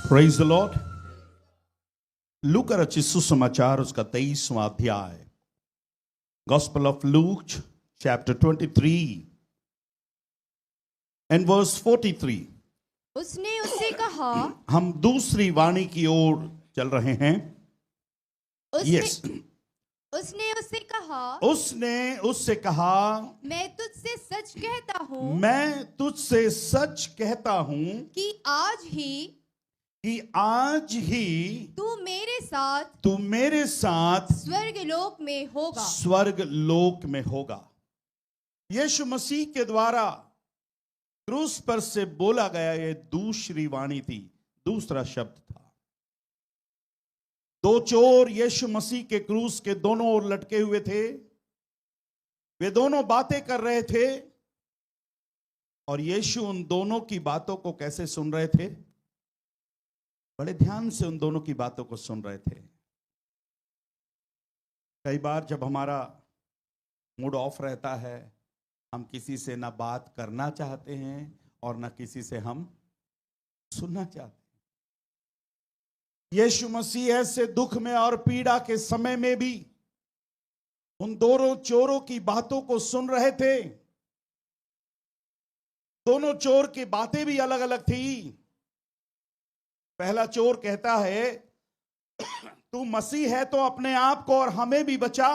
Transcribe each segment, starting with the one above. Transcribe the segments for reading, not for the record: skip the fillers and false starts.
Praise the Lord. लूका रचित सुसमाचार उसका 23वां अध्याय, gospel of Luke chapter 23 and verse 43। उसने उससे कहा, हम दूसरी वाणी की ओर चल रहे हैं। यस। उसने उससे कहा, उसने उससे कहा, मैं तुझसे सच कहता हूँ मैं तुझसे सच कहता हूं कि आज ही तू मेरे साथ स्वर्गलोक में होगा। स्वर्ग लोक में होगा। यीशु मसीह के द्वारा क्रूस पर से बोला गया ये दूसरी वाणी थी, दूसरा शब्द था। दो चोर यीशु मसीह के क्रूस के दोनों ओर लटके हुए थे। वे दोनों बातें कर रहे थे और यीशु उन दोनों की बातों को कैसे सुन रहे थे? बड़े ध्यान से उन दोनों की बातों को सुन रहे थे। कई बार जब हमारा मूड ऑफ रहता है, हम किसी से ना बात करना चाहते हैं और ना किसी से हम सुनना चाहते हैं। यीशु मसीह ऐसे दुख में और पीड़ा के समय में भी उन दोनों चोरों की बातों को सुन रहे थे। दोनों चोर की बातें भी अलग अलग थी। पहला चोर कहता है, तू मसीह है तो अपने आप को और हमें भी बचा।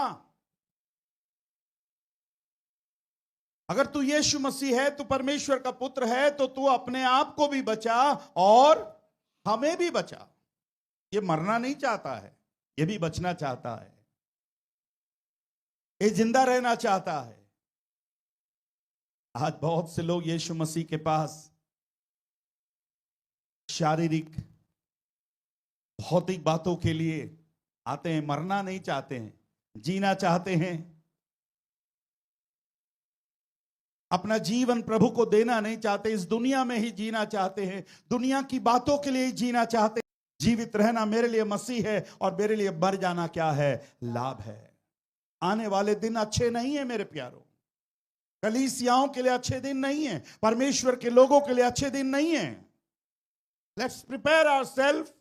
अगर तू यीशु मसीह है, तू परमेश्वर का पुत्र है, तो तू अपने आप को भी बचा और हमें भी बचा। ये मरना नहीं चाहता है, ये भी बचना चाहता है, ये जिंदा रहना चाहता है। आज बहुत से लोग यीशु मसीह के पास शारीरिक भौतिक बातों के लिए आते हैं, मरना नहीं चाहते हैं, जीना चाहते हैं। अपना जीवन प्रभु को देना नहीं चाहते, इस दुनिया में ही जीना चाहते हैं, दुनिया की बातों के लिए ही जीना चाहते हैं। जीवित रहना मेरे लिए मसीह है और मेरे लिए मर जाना क्या है? लाभ है। आने वाले दिन अच्छे नहीं है मेरे प्यारों। कलीसियाओं के लिए अच्छे दिन नहीं है, परमेश्वर के लोगों के लिए अच्छे दिन नहीं है। Let's prepare ourselves.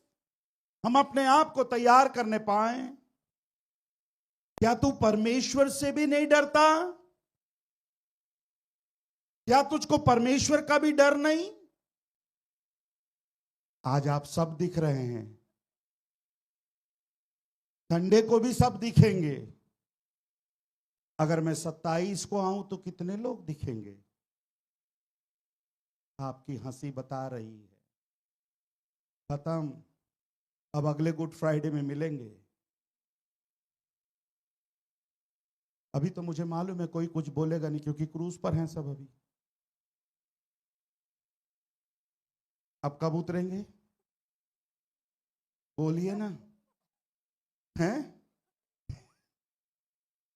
हम अपने आप को तैयार करने पाए। क्या तू परमेश्वर से भी नहीं डरता? क्या तुझको परमेश्वर का भी डर नहीं? आज आप सब दिख रहे हैं, संडे को भी सब दिखेंगे। अगर मैं 27 को आऊं तो कितने लोग दिखेंगे? आपकी हंसी बता रही है खत्म। अब अगले गुड फ्राइडे में मिलेंगे। अभी तो मुझे मालूम है कोई कुछ बोलेगा नहीं, क्योंकि क्रूज पर हैं सब अभी। अब कब उतरेंगे? बोलिए ना। हैं?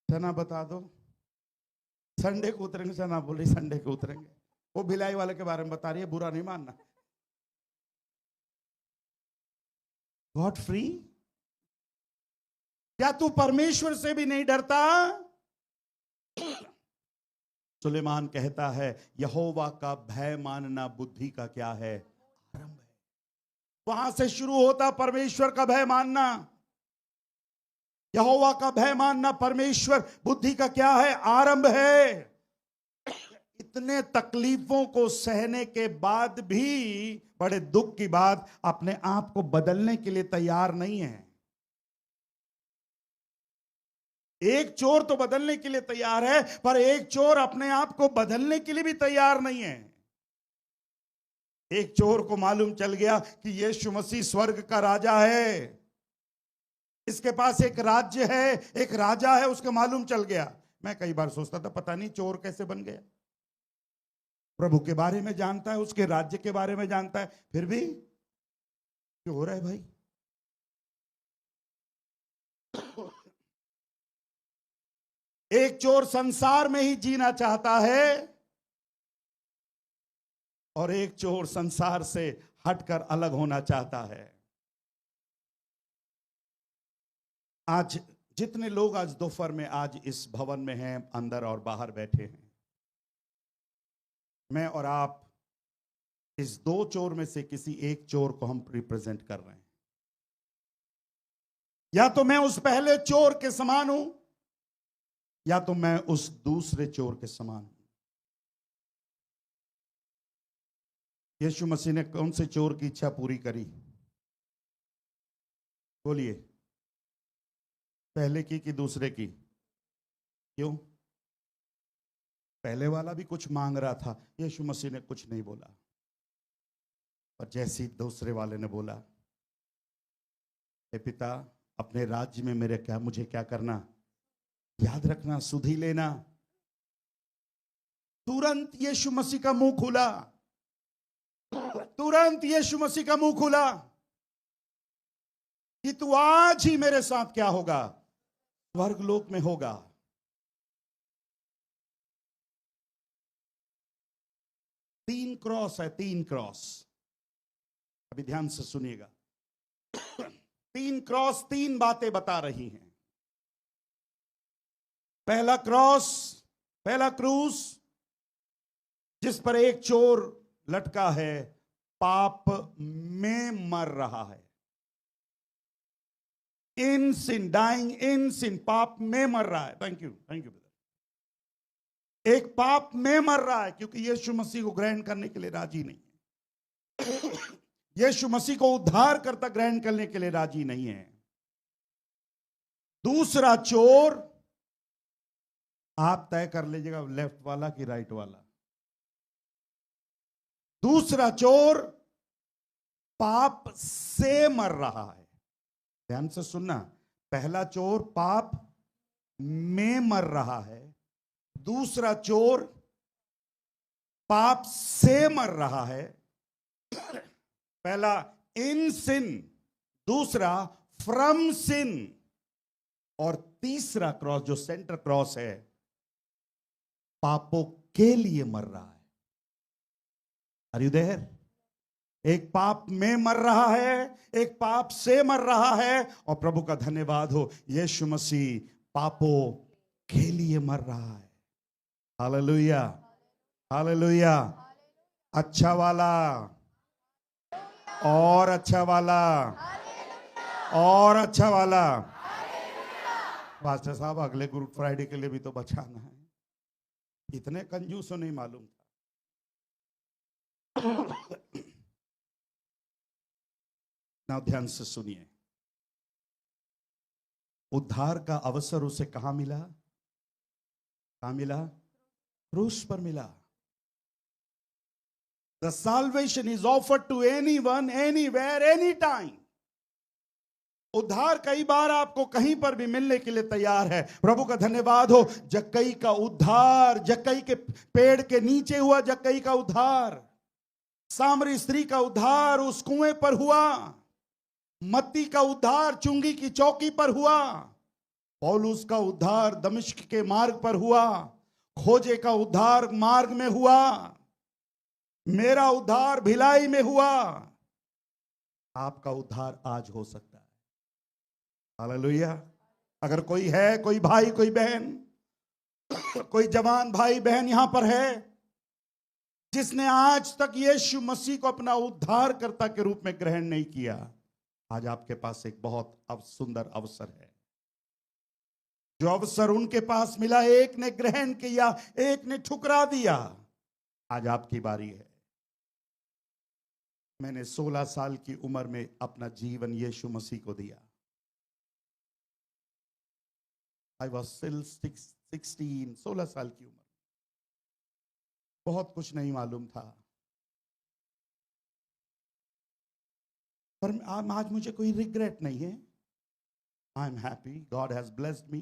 सना बता दो। संडे को उतरेंगे। सना बोल रही संडे को उतरेंगे। वो भिलाई वाले के बारे में बता रही है, बुरा नहीं मानना। God free. क्या तू परमेश्वर से भी नहीं डरता? सुलेमान कहता है, यहोवा का भय मानना बुद्धि का क्या है? आरंभ है। वहां से शुरू होता परमेश्वर का भय मानना। यहोवा का भय मानना परमेश्वर बुद्धि का क्या है? आरंभ है। इतने तकलीफों को सहने के बाद भी, बड़े दुख की बात, अपने आप को बदलने के लिए तैयार नहीं है। एक चोर तो बदलने के लिए तैयार है, पर एक चोर अपने आप को बदलने के लिए भी तैयार नहीं है। एक चोर को मालूम चल गया कि यीशु मसीह स्वर्ग का राजा है, इसके पास एक राज्य है, एक राजा है, उसको मालूम चल गया। मैं कई बार सोचता था पता नहीं चोर कैसे बन गया। प्रभु के बारे में जानता है, उसके राज्य के बारे में जानता है, फिर भी क्यों हो रहा है भाई? एक चोर संसार में ही जीना चाहता है और एक चोर संसार से हटकर अलग होना चाहता है। आज जितने लोग आज दोपहर में आज इस भवन में हैं, अंदर और बाहर बैठे हैं, मैं और आप इस दो चोर में से किसी एक चोर को हम रिप्रेजेंट कर रहे हैं। या तो मैं उस पहले चोर के समान हूं, या तो मैं उस दूसरे चोर के समान हूं। यीशु मसीह ने कौन से चोर की इच्छा पूरी करी? बोलिए, पहले की कि दूसरे की? क्यों? पहले वाला भी कुछ मांग रहा था, यीशु मसीह ने कुछ नहीं बोला। और जैसे ही दूसरे वाले ने बोला, हे पिता, अपने राज्य में मुझे क्या करना? याद रखना, सुधि लेना। तुरंत यीशु मसीह का मुंह खुला। तुरंत यीशु मसीह का मुंह खुला कि तू आज ही मेरे साथ क्या होगा? स्वर्ग लोक में होगा। तीन क्रॉस है, तीन क्रॉस। अभी ध्यान से सुनिएगा। तीन क्रॉस तीन बातें बता रही हैं। पहला क्रॉस, पहला क्रूस, जिस पर एक चोर लटका है, पाप में मर रहा है। इन सिन, डाइंग इन सिन, पाप में मर रहा है। Thank you brother. एक पाप में मर रहा है क्योंकि यीशु मसीह को ग्रहण करने के लिए राजी नहीं है। यीशु मसीह को उद्धारकर्ता ग्रहण करने के लिए राजी नहीं है। दूसरा चोर, आप तय कर लीजिएगा लेफ्ट वाला कि राइट वाला। दूसरा चोर पाप से मर रहा है। ध्यान से सुनना, पहला चोर पाप में मर रहा है, दूसरा चोर पाप से मर रहा है। पहला इन सिन, दूसरा फ्रॉम सिन, और तीसरा क्रॉस जो सेंटर क्रॉस है, पापों के लिए मर रहा है। Are you there? एक पाप में मर रहा है, एक पाप से मर रहा है, और प्रभु का धन्यवाद हो, यीशु मसीह पापों के लिए मर रहा है। Hallelujah, hallelujah. अच्छा वाला, और अच्छा वाला, और अच्छा वाला। पास्टर साहब, अगले गुड फ्राइडे के लिए भी तो बचाना है। इतने कंजूसों नहीं मालूम था। ना, ध्यान से सुनिए। उद्धार का अवसर उसे कहां मिला? कहां मिला? क्रूस पर मिला। The salvation is offered to anyone, anywhere, anytime. उद्धार कई बार आपको कहीं पर भी मिलने के लिए तैयार है। प्रभु का धन्यवाद हो, जक्कई का उद्धार, जक्कई के पेड़ के नीचे हुआ। जक्कई का उद्धार, सामरी स्त्री का उद्धार उस कुएं पर हुआ। मत्ती का उद्धार चुंगी की चौकी पर हुआ। पौलुस का उद्धार दमिश्क के मार्ग पर हुआ। खोजे का उद्धार मार्ग में हुआ। मेरा उद्धार भिलाई में हुआ। आपका उद्धार आज हो सकता है। हालेलुया। अगर कोई है, कोई भाई, कोई बहन, कोई जवान भाई बहन यहां पर है जिसने आज तक यीशु मसीह को अपना उद्धारकर्ता के रूप में ग्रहण नहीं किया, आज आपके पास एक बहुत सुंदर अवसर है। जो अवसर उनके पास मिला, एक ने ग्रहण किया, एक ने ठुकरा दिया। आज आपकी बारी है। मैंने 16 साल की उम्र में अपना जीवन यीशु मसीह को दिया। I was still 16, 16 साल की उम्र। बहुत कुछ नहीं मालूम था, पर आज मुझे कोई रिग्रेट नहीं है। I am happy, God has blessed me.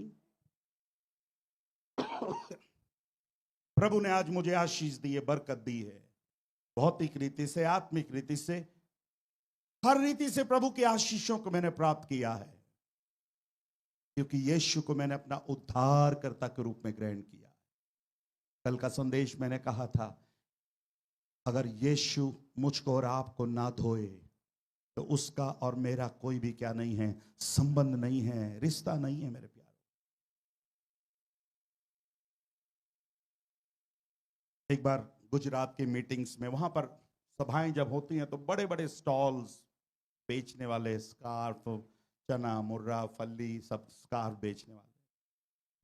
प्रभु ने आज मुझे आशीष दी है, बरकत दी है। भौतिक रीति से, आत्मिक रीति से, हर रीति से प्रभु की आशीषों को मैंने प्राप्त किया है, क्योंकि यीशु को मैंने अपना उद्धारकर्ता के रूप में ग्रहण किया। कल का संदेश मैंने कहा था, अगर यीशु मुझको और आपको ना धोए तो उसका और मेरा कोई भी क्या नहीं है, संबंध नहीं है, रिश्ता नहीं है। मेरे प्यारे, एक बार गुजरात की मीटिंग्स में, वहां पर सभाएं जब होती हैं तो बड़े बड़े स्टॉल्स, बेचने वाले स्कार्फ, चना मुर्रा फल्ली सब स्कार्फ बेचने वाले।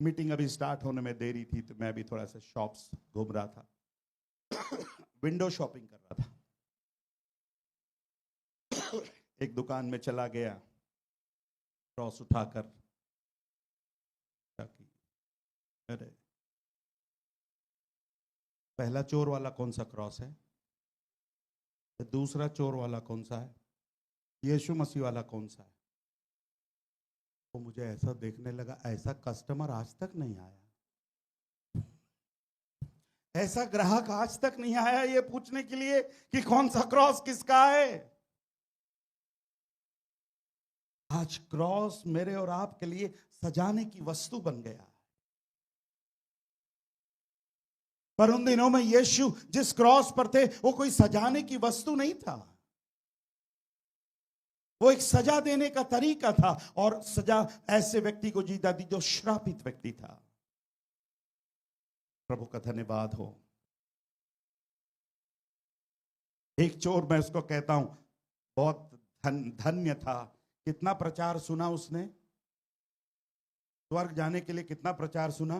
मीटिंग अभी स्टार्ट होने में देरी थी तो मैं भी थोड़ा सा शॉप्स घूम रहा था, विंडो शॉपिंग कर रहा था। एक दुकान में चला गया, क्रॉस उठाकर अरे पहला चोर वाला कौन सा क्रॉस है, दूसरा चोर वाला कौन सा है, यीशु मसीह वाला कौन सा है। तो मुझे ऐसा देखने लगा, ऐसा कस्टमर आज तक नहीं आया, ऐसा ग्राहक आज तक नहीं आया ये पूछने के लिए कि कौन सा क्रॉस किसका है। आज क्रॉस मेरे और आपके लिए सजाने की वस्तु बन गया। पर उन दिनों में यीशु जिस क्रॉस पर थे वो कोई सजाने की वस्तु नहीं था, वो एक सजा देने का तरीका था। और सजा ऐसे व्यक्ति को जीता दी जो श्रापित व्यक्ति था। प्रभु का धन्यवाद हो। एक चोर, मैं उसको कहता हूं, बहुत धन्य था। कितना प्रचार सुना उसने, स्वर्ग जाने के लिए कितना प्रचार सुना,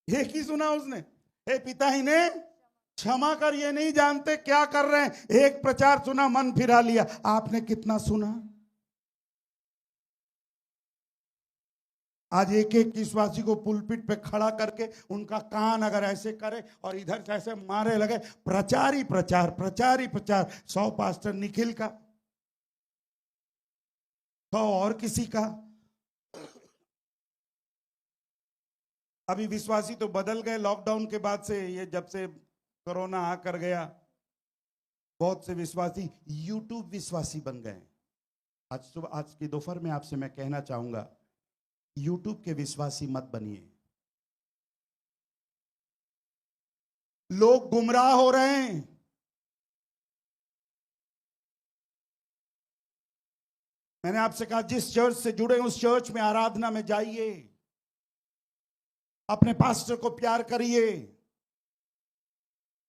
एक ही सुना उसने, हे पिता ही ने क्षमा कर, ये नहीं जानते क्या कर रहे हैं। एक प्रचार सुना, मन फिरा लिया। आपने कितना सुना। आज एक एक विश्वासी को पुलपिट पे खड़ा करके उनका कान अगर ऐसे करे और इधर से ऐसे मारे लगे, प्रचार ही प्रचार, प्रचार ही प्रचार। 100 पास्टर निखिल का, 100 और किसी का। अभी विश्वासी तो बदल गए लॉकडाउन के बाद से, ये जब से कोरोना आकर गया, बहुत से विश्वासी यूट्यूब विश्वासी बन गए। आज की दोपहर में आपसे मैं कहना चाहूंगा, यूट्यूब के विश्वासी मत बनिए। लोग गुमराह हो रहे हैं। मैंने आपसे कहा जिस चर्च से जुड़े उस चर्च में आराधना में जाइए, अपने पास्टर को प्यार करिए।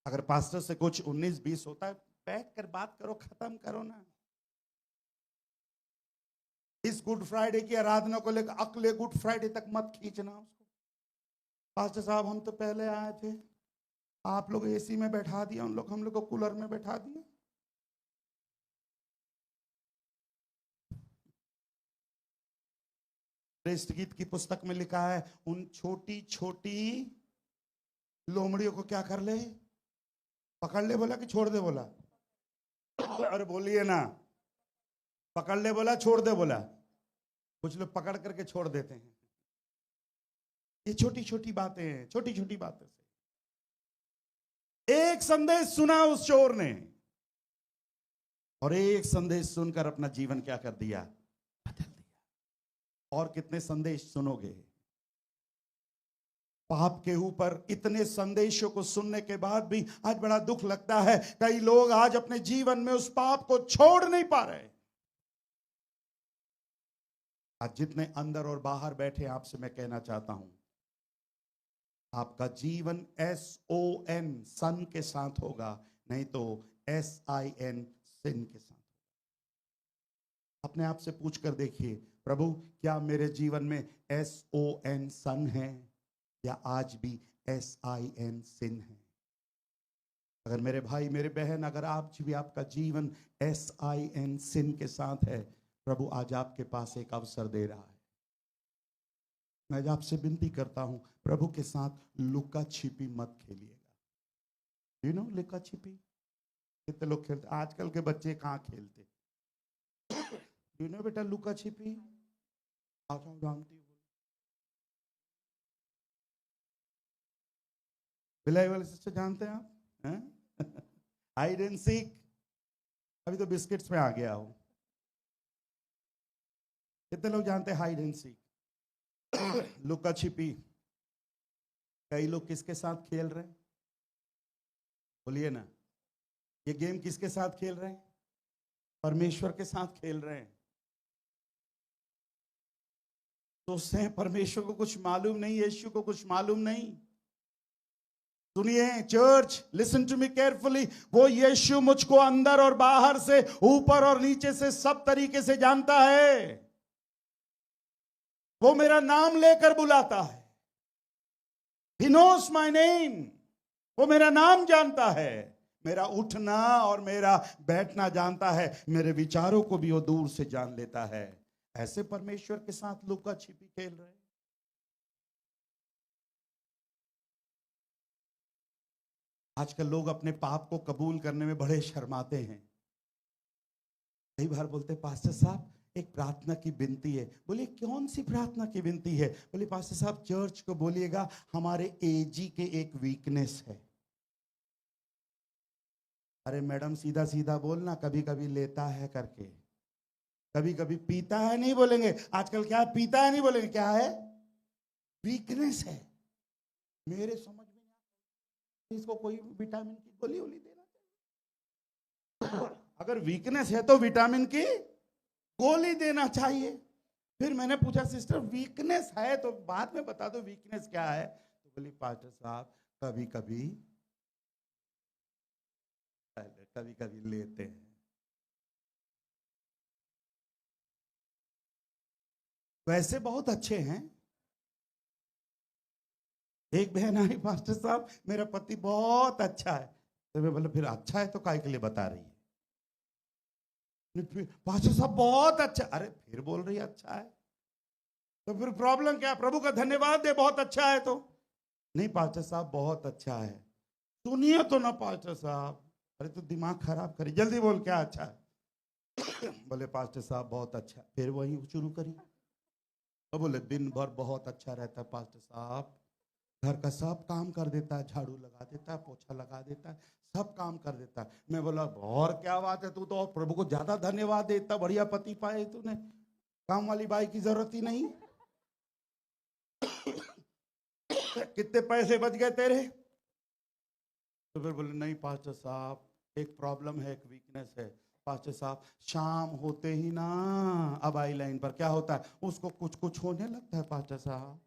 अगर पास्टर से कुछ 19-20 होता है, बैठ कर बात करो, खत्म करो ना। इस गुड फ्राइडे की आराधना को लेकर अगले गुड फ्राइडे तक मत खींचना उसको। पास्टर साहब हम तो पहले आए थे, आप लोग एसी में बैठा दिया, हम लोग को कूलर में बैठा दिया। श्रेष्ठ गीत की पुस्तक में लिखा है, उन छोटी छोटी लोमड़ियों को क्या कर ले, पकड़ ले बोला कि छोड़ दे बोला। अरे बोलिए ना, पकड़ ले बोला छोड़ दे बोला। कुछ लोग पकड़ करके छोड़ देते हैं। ये छोटी छोटी बातें हैं, छोटी छोटी बातें से। एक संदेश सुना उस चोर ने, और एक संदेश सुनकर अपना जीवन क्या कर दिया, बदल दिया। और कितने संदेश सुनोगे। पाप के ऊपर इतने संदेशों को सुनने के बाद भी आज बड़ा दुख लगता है, कई लोग आज अपने जीवन में उस पाप को छोड़ नहीं पा रहे। आज जितने अंदर और बाहर बैठे, आपसे मैं कहना चाहता हूं, आपका जीवन SON सन के साथ होगा, नहीं तो SIN सिन के साथ होगा। अपने आप से पूछ कर देखिए, प्रभु क्या मेरे जीवन में SON सन है या आज भी SIN सिन है। अगर मेरे भाई मेरे बहन, अगर आज भी आपका जीवन SIN सिन के साथ है, प्रभु आज आपके पास एक अवसर दे रहा है। मैं आपसे विनती करता हूं, प्रभु के साथ लुका छिपी मत खेलिएगा। यू नो लुका छिपी कितने लोग खेलते, आजकल के बच्चे कहाँ खेलते। यू नो बेटा लुका छिपी, आप जानती हो, बिलाई वाले सिस्टर जानते हैं आप, हाइड एंड सीक। अभी तो बिस्किट्स में आ गया हो। कितने लोग जानते हैं हाइड एंड सीक, लुका छिपी। कई लोग किसके साथ खेल रहे हैं, बोलिए ना। ये गेम किसके साथ खेल रहे हैं, परमेश्वर के साथ खेल रहे हैं। सोचते हैं परमेश्वर को कुछ मालूम नहीं, यीशु को कुछ मालूम नहीं। सुनिए church, listen to me carefully, वो यीशु मुझको अंदर और बाहर से, ऊपर और नीचे से, सब तरीके से जानता है। वो मेरा नाम लेकर बुलाता है। He knows my name. वो मेरा नाम जानता है, मेरा उठना और मेरा बैठना जानता है, मेरे विचारों को भी वो दूर से जान लेता है। ऐसे परमेश्वर के साथ लुका छिपी खेल रहे हैं। आजकल लोग अपने पाप को कबूल करने में बड़े शर्माते हैं। कई बार बोलते पास्टर साहब एक प्रार्थना की विनती है। बोले कौन सी प्रार्थना की विनती है? बोले पास्टर साहब चर्च को बोलिएगा हमारे एजी के एक वीकनेस है। अरे मैडम सीधा सीधा बोलना, कभी कभी लेता है करके, कभी कभी पीता है नहीं बोलेंगे। आजकल क्या है, पीता है नहीं बोलेंगे, क्या है? वीकनेस है। मेरे समझ में नहीं आता, इसको कोई विटामिन की गोली वोली देना चाहिए। अगर वीकनेस है तो विटामिन की गोली देना चाहिए। फिर मैंने पूछा सिस्टर वीकनेस है तो बाद में बता दो वीकनेस क्या है। तो बोली पास्टर साहब कभी कभी लेते हैं। वैसे बहुत अच्छे हैं। एक बहन आई, पास्टर साहब मेरा पति बहुत अच्छा है। तो मैं बोला फिर अच्छा है तो काय के लिए बता रही है? पास्टर साहब बहुत अच्छा। अरे फिर बोल रही अच्छा है तो फिर प्रॉब्लम क्या? प्रभु का धन्यवाद दे, बहुत अच्छा है तो। नहीं पास्टर साहब बहुत अच्छा है। सुनिए तो ना पास्टर साहब। अरे तो दिमाग खराब करी, जल्दी बोल क्या अच्छा है। बोले पास्टर साहब बहुत अच्छा। फिर वही शुरू करी। तो बोले दिन भर बहुत अच्छा रहता है पास्टर साहब, घर का सब काम कर देता है, झाड़ू लगा देता है, पोछा लगा देता है, सब काम कर देता है। मैं बोला और क्या बात है, तू तो और प्रभु को ज्यादा धन्यवाद दे, इतना बढ़िया पति पाए तूने, काम वाली बाई की जरूरत ही नहीं। कितने पैसे बच गए तेरे? तो फिर बोले नहीं पास्टर साहब एक प्रॉब्लम है, एक वीकनेस है। पास्टर साहब शाम होते ही ना अब आई लाइन पर क्या होता है, उसको कुछ कुछ होने लगता है पास्टर साहब।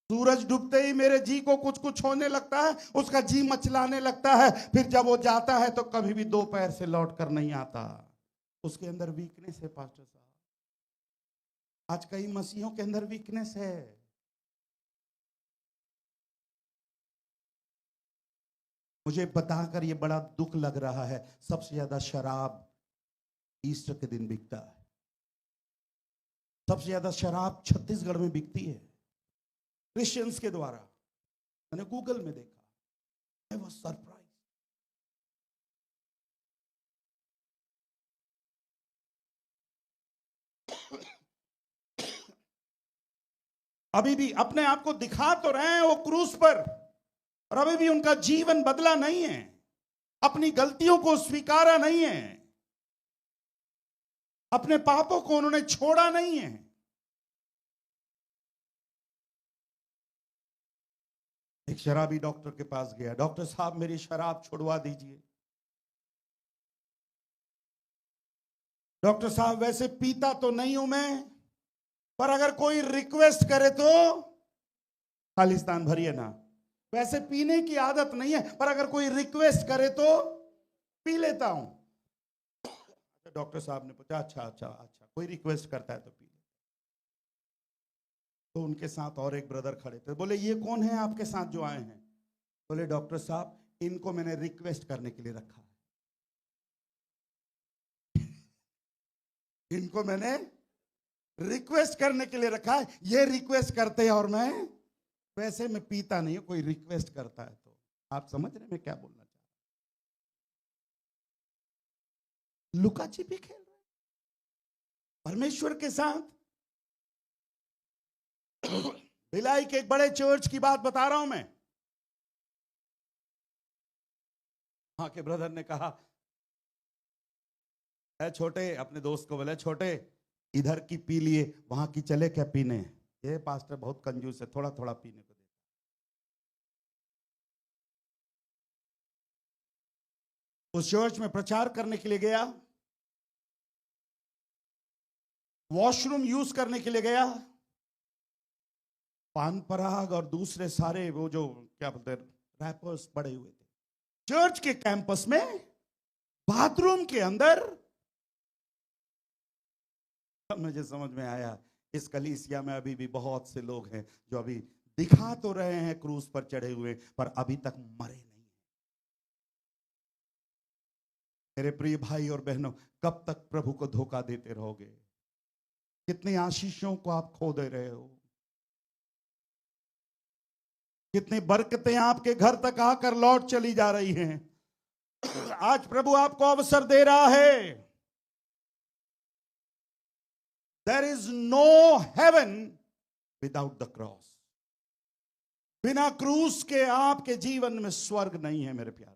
सूरज डूबते ही मेरे जी को कुछ कुछ होने लगता है, उसका जी मचलाने लगता है। फिर जब वो जाता है तो कभी भी दो पैर से लौट कर नहीं आता। उसके अंदर वीकनेस है पास्टर साहब। आज कई मसीहों के अंदर वीकनेस है। मुझे बताकर ये बड़ा दुख लग रहा है, सबसे ज्यादा शराब ईस्टर के दिन बिकता है। सबसे ज्यादा शराब छत्तीसगढ़ में बिकती है क्रिश्चियंस के द्वारा। मैंने गूगल में देखा, आई वाज सरप्राइज। अभी भी अपने आप को दिखा तो रहे हैं वो क्रूस पर, और अभी भी उनका जीवन बदला नहीं है, अपनी गलतियों को स्वीकारा नहीं है, अपने पापों को उन्होंने छोड़ा नहीं है। एक शराबी डॉक्टर के पास गया, डॉक्टर साहब मेरी शराब छुड़वा दीजिए। डॉक्टर साहब वैसे पीता तो नहीं हूं मैं, पर अगर कोई रिक्वेस्ट करे तो खालिस्तान भरिए ना। वैसे पीने की आदत नहीं है, पर अगर कोई रिक्वेस्ट करे तो पी लेता हूं। डॉक्टर साहब ने पूछा अच्छा अच्छा अच्छा, कोई रिक्वेस्ट करता है तो पी ले। तो उनके साथ और एक ब्रदर खड़े थे। बोले ये कौन है आपके साथ जो आए हैं? बोले डॉक्टर साहब इनको मैंने रिक्वेस्ट करने के लिए रखा है, इनको मैंने रिक्वेस्ट करने के लिए रखा है। ये रिक्वेस्ट करते हैं और मैं वैसे मैं पीता नहीं हूं, कोई रिक्वेस्ट करता है तो। आप समझ रहे मैं क्या बोलना चाह रहा? लुका छिपी खेल रहे परमेश्वर के साथ। भिलाई के एक बड़े चर्च की बात बता रहा हूं मैं। वहां के ब्रदर ने कहा, है छोटे, अपने दोस्त को बोले छोटे इधर की पी लिए, वहां की चले क्या पीने? ये पास्टर बहुत कंजूस है, थोड़ा थोड़ा पीने को देता। उस चर्च में प्रचार करने के लिए गया, वॉशरूम यूज करने के लिए गया, पान पराग और दूसरे सारे वो जो क्या बोलते हैं, रैपर्स पड़े हुए थे। चर्च के कैंपस में बाथरूम के अंदर। मुझे समझ में आया इस कलीसिया में अभी भी बहुत से लोग हैं जो अभी दिखा तो रहे हैं क्रूस पर चढ़े हुए, पर अभी तक मरे नहीं। मेरे प्रिय भाई और बहनों, कब तक प्रभु को धोखा देते रहोगे? कितनी आशीषों को आप खो दे रहे हो, कितनी बरकतें आपके घर तक आकर लौट चली जा रही हैं। आज प्रभु आपको अवसर दे रहा है। There is no heaven without the cross. बिना क्रूस के आपके जीवन में स्वर्ग नहीं है मेरे प्यारों।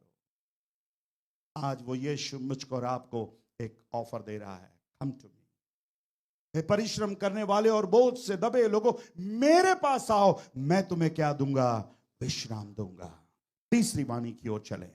आज वो यीशु मुझको और आपको एक ऑफर दे रहा है, कम टू मी। हे परिश्रम करने वाले और बोझ से दबे लोगों, मेरे पास आओ, मैं तुम्हें क्या दूंगा? विश्राम दूंगा। तीसरी वाणी की ओर चलें।